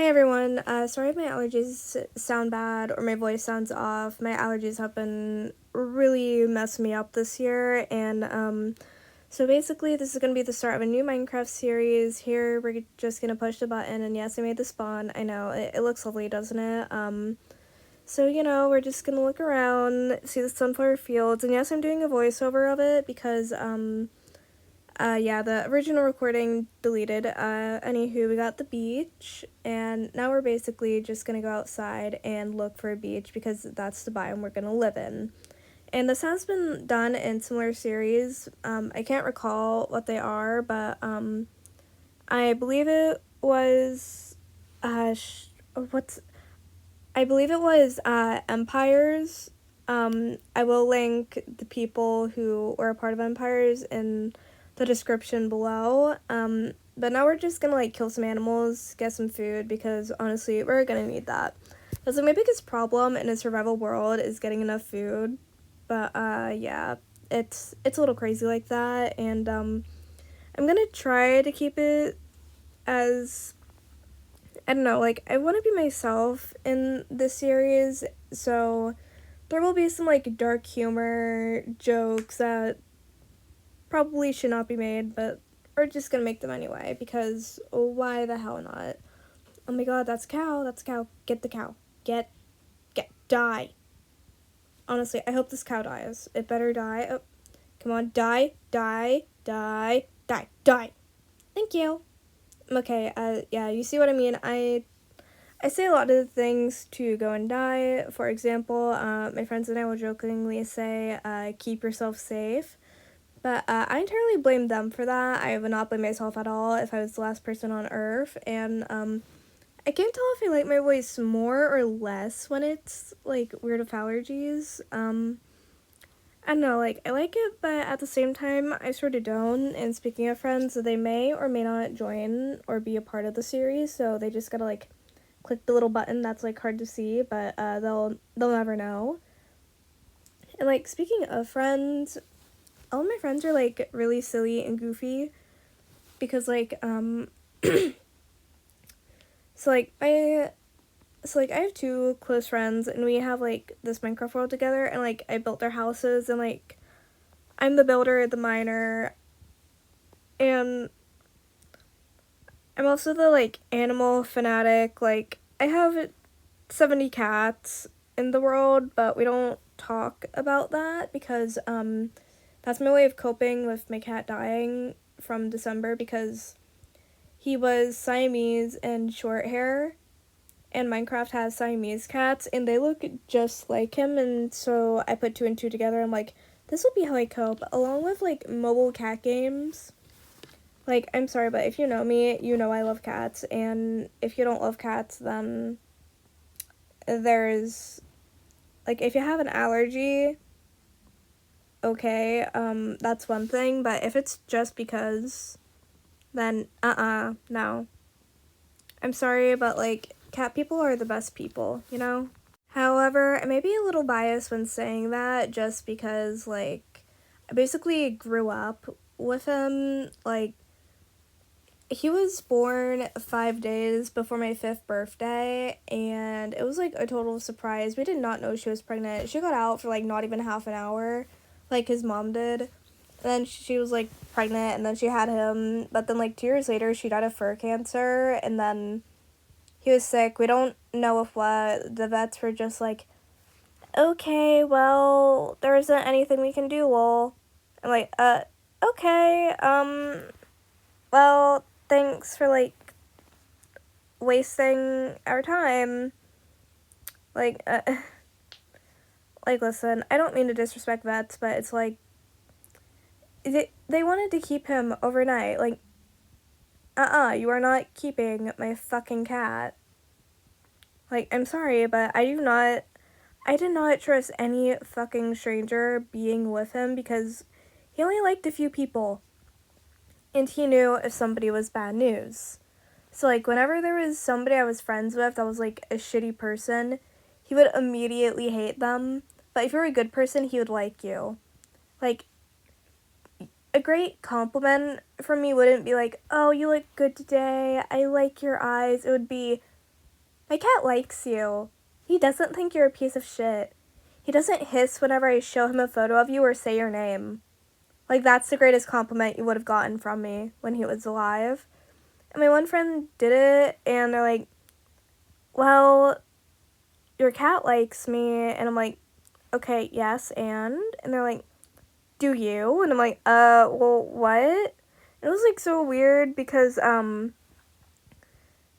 Hey everyone, sorry if my allergies sound bad or my voice sounds off. My allergies have been really messing me up this year, and so basically this is going to be the start of a new Minecraft series. Here we're just going to push the button, and yes, I made the spawn. I know, it looks lovely, doesn't it? So, we're just going to look around, see the sunflower fields, and yes, I'm doing a voiceover of it because, yeah, the original recording deleted. Anywho, we got the beach, and now we're basically just gonna go outside and look for a beach because that's the biome we're gonna live in. And this has been done in similar series. I can't recall what they are, but I believe it was, what's, I believe it was Empires. I will link the people who were a part of Empires in the description below. But now we're just gonna kill some animals, get some food, because honestly, we're gonna need that. Because my biggest problem in a survival world is getting enough food. But yeah, it's a little crazy like that, and I'm gonna try to keep it as I don't know, I want to be myself in this series, so there will be some dark humor jokes that probably should not be made, but we're just gonna make them anyway because why the hell not? Oh my god, that's a cow, that's a cow. Get the cow. Get, die. Honestly, I hope this cow dies. It better die. Oh, come on, die, die, die, die, die. Thank you. Okay, yeah, you see what I mean? I say a lot of things to go and die. For example, my friends and I will jokingly say, keep yourself safe. But I entirely blame them for that. I would not blame myself at all if I was the last person on Earth. And I can't tell if I like my voice more or less when it's weird with allergies. I don't know, I like it, but at the same time, I sort of don't. And speaking of friends, they may or may not join or be a part of the series, so they just gotta click the little button that's hard to see, but they'll never know. And speaking of friends, all of my friends are really silly and goofy because so I have two close friends and we have this Minecraft world together, and I built their houses, and I'm the builder, the miner, and I'm also the animal fanatic. I have 70 cats in the world, but we don't talk about that because that's my way of coping with my cat dying from December, because he was Siamese and short hair, and Minecraft has Siamese cats and they look just like him, and so I put two and two together. I'm like, this will be how I cope, along with mobile cat games. I'm sorry, but if you know me, you know I love cats, and if you don't love cats, then there's if you have an allergy, okay, that's one thing, but if it's just because, then no. I'm sorry, but cat people are the best people, you know? However, I may be a little biased when saying that just because I basically grew up with him. He was born 5 days before my 5th birthday, and it was a total surprise. We did not know she was pregnant. She got out for not even half an hour, like his mom did. And then she was pregnant, and then she had him, but then 2 years later she died of fur cancer, and then he was sick. We don't know if what. The vets were just okay, well, there isn't anything we can do, lol. I'm okay, well, thanks for wasting our time. Like, uh, listen, I don't mean to disrespect vets, but it's they wanted to keep him overnight. You are not keeping my fucking cat. I'm sorry, but I did not trust any fucking stranger being with him because he only liked a few people. And he knew if somebody was bad news. So, whenever there was somebody I was friends with that was, a shitty person, he would immediately hate them. But if you were a good person, he would like you. A great compliment from me wouldn't be oh, you look good today, I like your eyes. It would be, My cat likes you. He doesn't think you're a piece of shit. He doesn't hiss whenever I show him a photo of you or say your name. Like, that's the greatest compliment you would have gotten from me when he was alive. And my one friend did it, and they're like, well, your cat likes me. And I'm like, okay, yes, and? And they're like, do you? And I'm like, well, what? And it was, like, so weird because,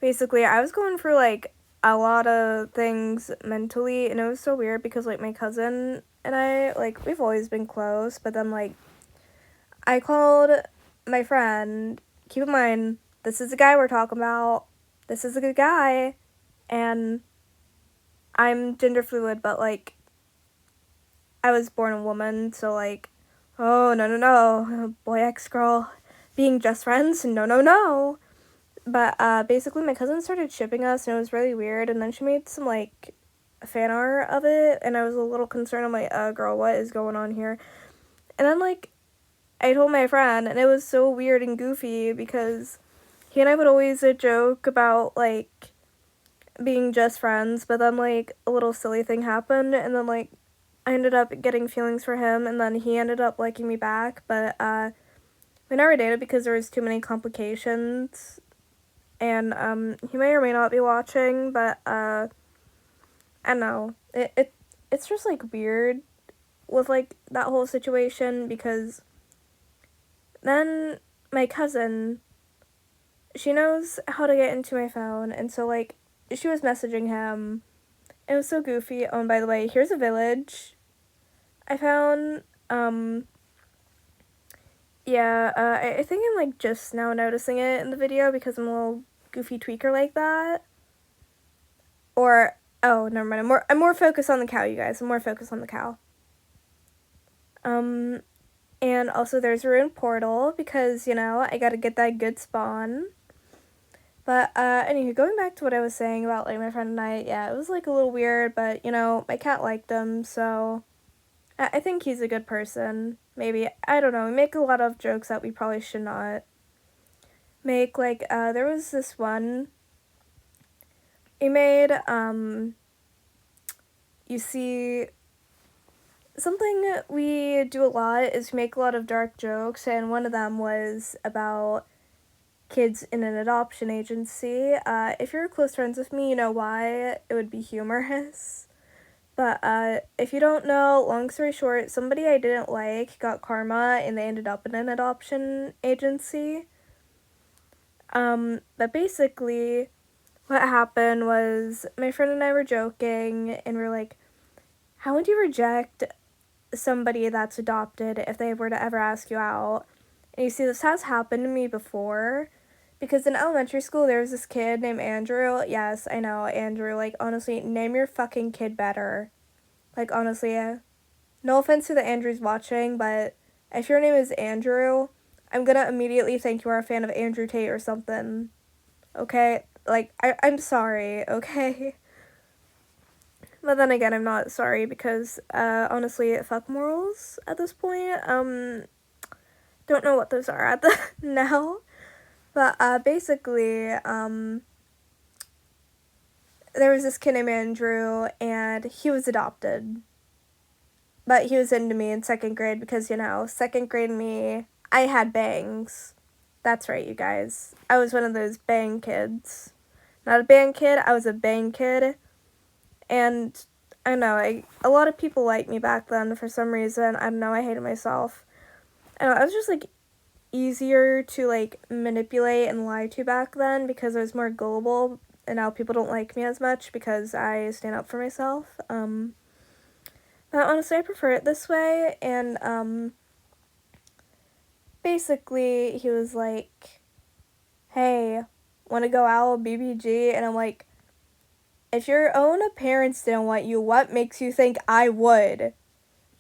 basically, I was going through, like, a lot of things mentally, and it was so weird because, like, my cousin and I, like, we've always been close, but then, like, I called my friend, keep in mind, this is the guy we're talking about, this is a good guy, and I'm gender fluid, but, like, I was born a woman, so, like, oh, no, boy, ex, girl, being just friends, no. But, basically, my cousin started shipping us, and it was really weird, and then she made some, like, fan art of it, and I was a little concerned. I'm like, girl, what is going on here? And then, like, I told my friend, and it was so weird and goofy, because he and I would always joke about, like, being just friends, but then, like, a little silly thing happened, and then, like, I ended up getting feelings for him, and then he ended up liking me back, but, we never dated because there was too many complications, and, he may or may not be watching, but, I don't know, it's just, like, weird with, like, that whole situation, because then my cousin, she knows how to get into my phone, and so, like, she was messaging him. It was so goofy. Oh, and by the way, here's a village I found. Yeah, I think I'm, like, just now noticing it in the video because I'm a little goofy tweaker like that. Or, oh, never mind. I'm more focused on the cow, you guys. I'm more focused on the cow. And also there's a ruined portal because, you know, I gotta get that good spawn. But, anywho, going back to what I was saying about, like, my friend and I, yeah, it was, like, a little weird, but, you know, my cat liked him, so I think he's a good person. Maybe, I don't know, we make a lot of jokes that we probably should not make. Like, there was this one we made, you see, something we do a lot is we make a lot of dark jokes, and one of them was about kids in an adoption agency. If you're close friends with me, you know why it would be humorous. But, if you don't know, long story short, somebody I didn't like got karma, and they ended up in an adoption agency. But basically, what happened was, my friend and I were joking, and we're like, how would you reject somebody that's adopted if they were to ever ask you out? And you see, this has happened to me before, because in elementary school, there was this kid named Andrew. Yes, I know, Andrew. Like, honestly, name your fucking kid better. Like, honestly, no offense to the Andrews watching, but if your name is Andrew, I'm gonna immediately think you are a fan of Andrew Tate or something. Okay? Like, I'm sorry, okay? But then again, I'm not sorry because, honestly, fuck morals at this point. Don't know what those are at the now. But, basically, there was this kid named Andrew, and he was adopted. But he was into me in second grade because, you know, second grade me, I had bangs. That's right, you guys. I was one of those bang kids. Not a bang kid, I was a bang kid. And I don't know, a lot of people liked me back then for some reason. I don't know, I hated myself. I don't know, I was just, like, easier to, like, manipulate and lie to back then because I was more gullible, and now people don't like me as much because I stand up for myself. But honestly, I prefer it this way, and, basically, he was like, hey, wanna go out, BBG? And I'm like, if your own parents didn't want you, what makes you think I would?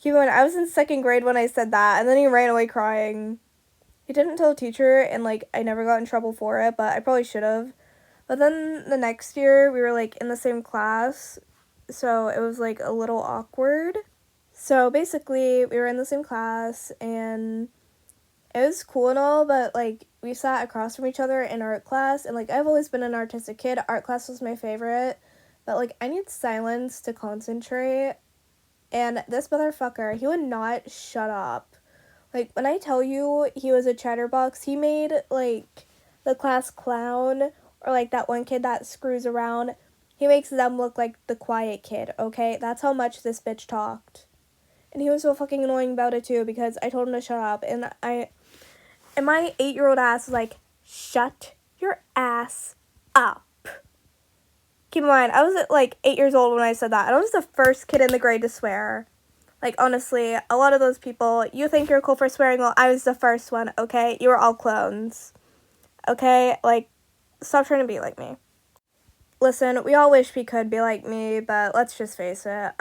I was in second grade when I said that, and then he ran away crying. He didn't tell the teacher, and, like, I never got in trouble for it, but I probably should have. But then the next year, we were, like, in the same class, so it was, like, a little awkward. So basically, we were in the same class, and it was cool and all, but, like, we sat across from each other in art class, and, like, I've always been an artistic kid. Art class was my favorite, but, like, I need silence to concentrate, and this motherfucker, he would not shut up. Like, when I tell you he was a chatterbox, he made, like, the class clown, or, like, that one kid that screws around, he makes them look like the quiet kid, okay? That's how much this bitch talked. And he was so fucking annoying about it, too, because I told him to shut up, and my 8-year-old ass was like, shut your ass up. Keep in mind, I was, like, 8 years old when I said that, and I was the first kid in the grade to swear. Like, honestly, a lot of those people, you think you're cool for swearing, well, I was the first one, okay? You were all clones. Okay? Like, stop trying to be like me. Listen, we all wish we could be like me, but let's just face it.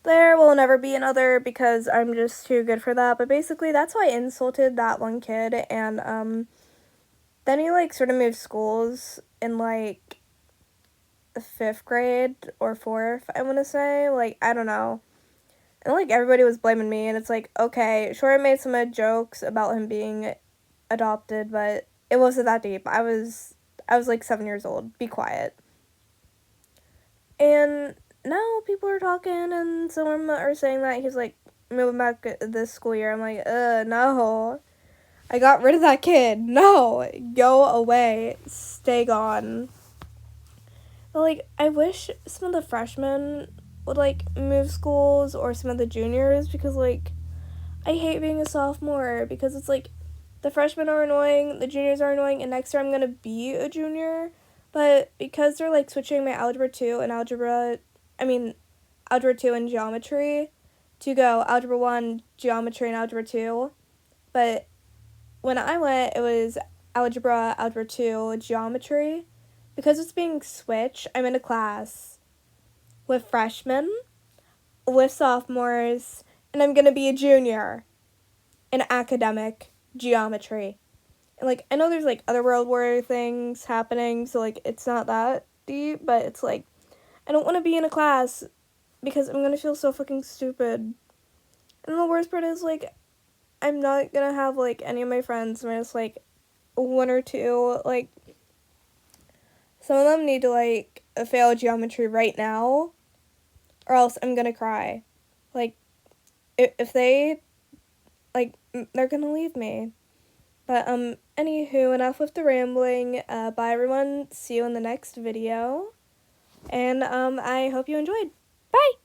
There will never be another because I'm just too good for that. But basically, that's why I insulted that one kid, and, then he, like, sort of moved schools in, like, the 5th grade or 4th, I want to say. Like, I don't know. And, like, everybody was blaming me, and it's like, okay, sure, I made some jokes about him being adopted, but it wasn't that deep. I was, like, 7 years old. Be quiet. And now people are talking, and some of them are saying that he's, like, moving back this school year. I'm like, no. I got rid of that kid. No. Go away. Stay gone. But, like, I wish some of the freshmen would, like, move schools, or some of the juniors, because, like, I hate being a sophomore, because it's, like, the freshmen are annoying, the juniors are annoying, and next year I'm gonna be a junior, but because they're, like, switching my Algebra 2 and Algebra 2 and Geometry to go Algebra 1, Geometry, and Algebra 2, but when I went, it was Algebra 2, Geometry. Because it's being switched, I'm in a class with freshmen, with sophomores, and I'm gonna be a junior in academic geometry. And, like, I know there's, like, other World War things happening, so, like, it's not that deep, but it's, like, I don't want to be in a class because I'm gonna feel so fucking stupid. And the worst part is, like, I'm not gonna have, like, any of my friends minus, like, one or two, like, some of them need to, like, fail geometry right now, or else I'm gonna cry. Like, if they, like, they're gonna leave me. But, anywho, enough with the rambling. Bye, everyone. See you in the next video. And, I hope you enjoyed. Bye!